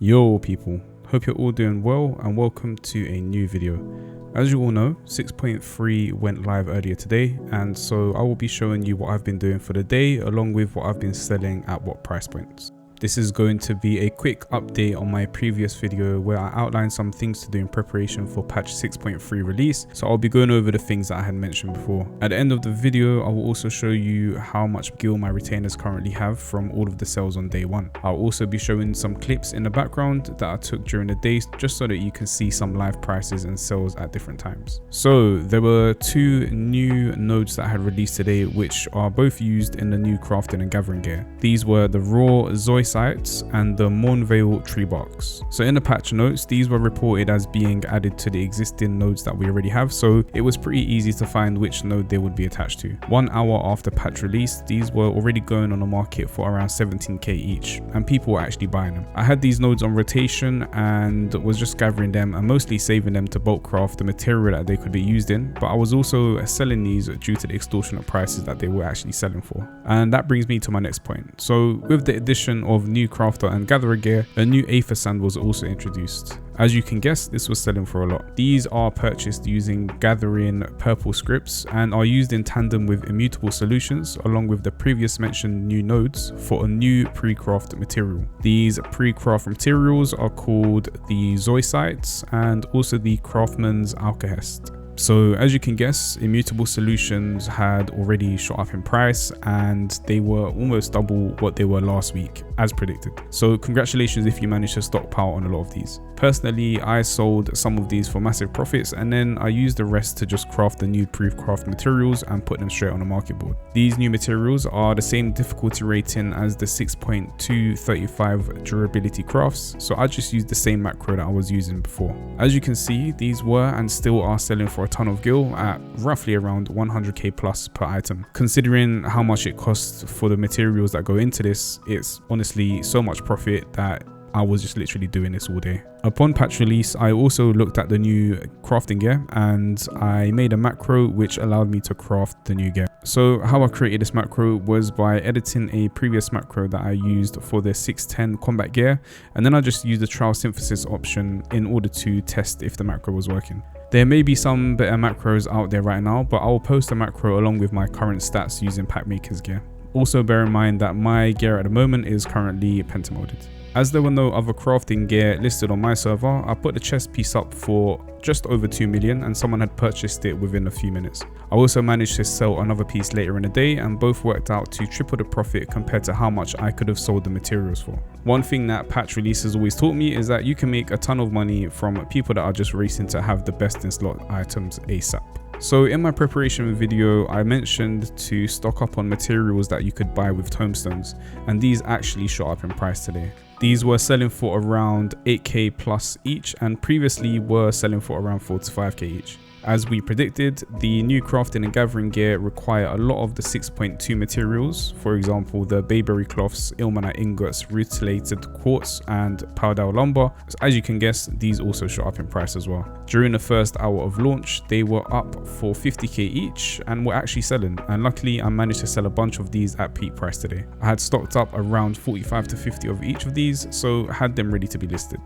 Yo people, hope you're all doing well and welcome to a new video. As you all know, 6.3 went live earlier today, and so I will be showing you what I've been doing for the day along with what I've been selling at what price points. This is going to be a quick update on my previous video where I outlined some things to do in preparation for patch 6.3 release, so I'll be going over the things that I had mentioned before. At the end of the video, I will also show you how much gil my retainers currently have from all of the sales on day one. I'll also be showing some clips in the background that I took during the day just so that you can see some live prices and sales at different times. So there were two new nodes that I had released today which are both used in the new crafting and gathering gear. These were the raw Zoisites and the Mournveil tree barks. So in the patch notes, these were reported as being added to the existing nodes that we already have, so it was pretty easy to find which node they would be attached to. 1 hour after patch release, these were already going on the market for around 17k each, and people were actually buying them. I had these nodes on rotation and was just gathering them and mostly saving them to bulk craft the material that they could be used in, but I was also selling these due to the extortionate prices that they were actually selling for. And that brings me to my next point. So with the addition of new crafter and gatherer gear, a new Aethersand was also introduced. As you can guess, this was selling for a lot. These are purchased using gathering purple scripts and are used in tandem with Immutable solutions along with the previous mentioned new nodes for a new pre-craft material. These pre-craft materials are called the Zoisites and also the Craftsman's Alkahest. So as you can guess, Immutable solutions had already shot up in price and they were almost double what they were last week as predicted. So congratulations if you managed to stockpile on a lot of these. Personally, I sold some of these for massive profits and then I used the rest to just craft the new pre-craft materials and put them straight on the market board. These new materials are the same difficulty rating as the 6.235 durability crafts, so I just used the same macro that I was using before. As you can see, these were and still are selling for a ton of gil at roughly around 100k plus per item. Considering how much it costs for the materials that go into this, it's honestly so much profit that I was just literally doing this all day. Upon patch release, I also looked at the new crafting gear and I made a macro which allowed me to craft the new gear. So how I created this macro was by editing a previous macro that I used for the 610 combat gear, and then I just used the trial synthesis option in order to test if the macro was working. There may be some better macros out there right now, but I will post a macro along with my current stats using Packmaker's gear. Also bear in mind that my gear at the moment is currently pentamoded. As there were no other crafting gear listed on my server, I put the chest piece up for just over 2 million and someone had purchased it within a few minutes. I also managed to sell another piece later in the day and both worked out to triple the profit compared to how much I could have sold the materials for. One thing that patch release has always taught me is that you can make a ton of money from people that are just racing to have the best in slot items ASAP. So in my preparation video, I mentioned to stock up on materials that you could buy with tomestones, and these actually shot up in price today. These were selling for around 8k plus each and previously were selling for around 4 to 5k each. As we predicted, the new crafting and gathering gear require a lot of the 6.2 materials, for example the bayberry cloths, ilmenite ingots, rutilated quartz and powder lumber. So as you can guess, these also shot up in price as well. During the first hour of launch, they were up for 50k each and were actually selling, and luckily I managed to sell a bunch of these at peak price today. I had stocked up around 45 to 50 of each of these, so had them ready to be listed.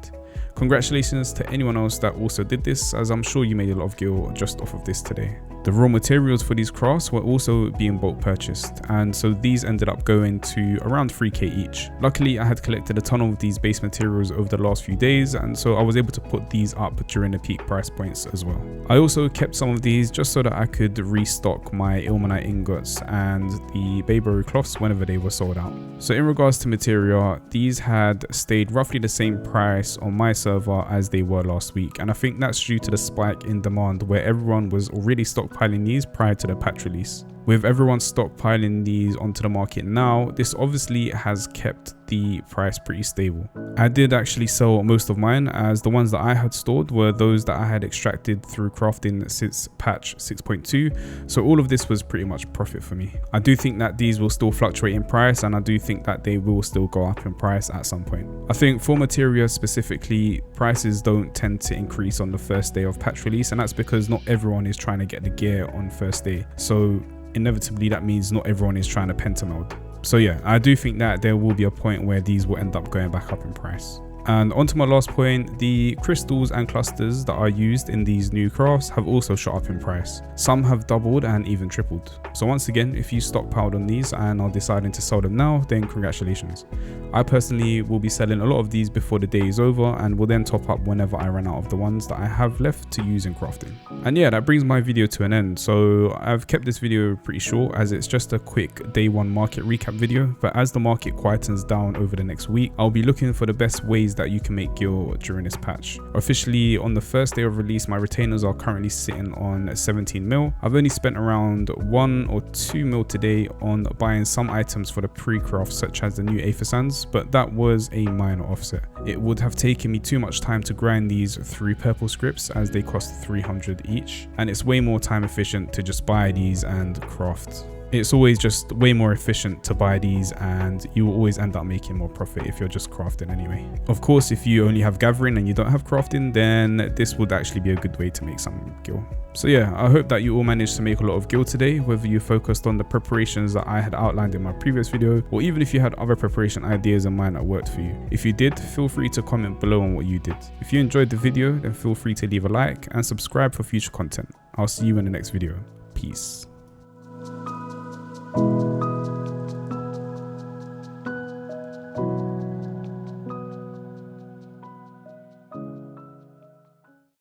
Congratulations to anyone else that also did this, as I'm sure you made a lot of gil just off of this today. The raw materials for these crafts were also being bulk purchased, and so these ended up going to around 3k each. Luckily, I had collected a ton of these base materials over the last few days, and so I was able to put these up during the peak price points as well. I also kept some of these just so that I could restock my ilmenite ingots and the bayberry cloths whenever they were sold out. So in regards to Materia, these had stayed roughly the same price on my server as they were last week, and I think that's due to the spike in demand where everyone was already stockpiling these prior to the patch release. With everyone stockpiling these onto the market now, this obviously has kept the price pretty stable. I did actually sell most of mine, as the ones that I had stored were those that I had extracted through crafting since patch 6.2, so all of this was pretty much profit for me. I do think that these will still fluctuate in price, and I do think that they will still go up in price at some point. I think for Materia specifically, prices don't tend to increase on the first day of patch release, and that's because not everyone is trying to get the gear on first day, so inevitably that means not everyone is trying to pentamode. So yeah, I do think that there will be a point where these will end up going back up in price. And onto my last point, the crystals and clusters that are used in these new crafts have also shot up in price. Some have doubled and even tripled. So once again, if you stockpiled on these and are deciding to sell them now, then congratulations. I personally will be selling a lot of these before the day is over and will then top up whenever I run out of the ones that I have left to use in crafting. And yeah, that brings my video to an end. So I've kept this video pretty short as it's just a quick day one market recap video, but as the market quietens down over the next week, I'll be looking for the best ways that you can make gil during this patch. Officially on the first day of release, my retainers are currently sitting on 17 mil. I've only spent around 1 or 2 mil today on buying some items for the pre-craft such as the new Aethersands, but that was a minor offset. It would have taken me too much time to grind these through purple scripts as they cost 300 each, and it's way more time efficient to just buy these and craft. It's always just way more efficient to buy these and you will always end up making more profit if you're just crafting anyway. Of course, if you only have gathering and you don't have crafting, then this would actually be a good way to make some gil. So yeah, I hope that you all managed to make a lot of gil today, whether you focused on the preparations that I had outlined in my previous video, or even if you had other preparation ideas in mind that worked for you. If you did, feel free to comment below on what you did. If you enjoyed the video, then feel free to leave a like and subscribe for future content. I'll see you in the next video. Peace.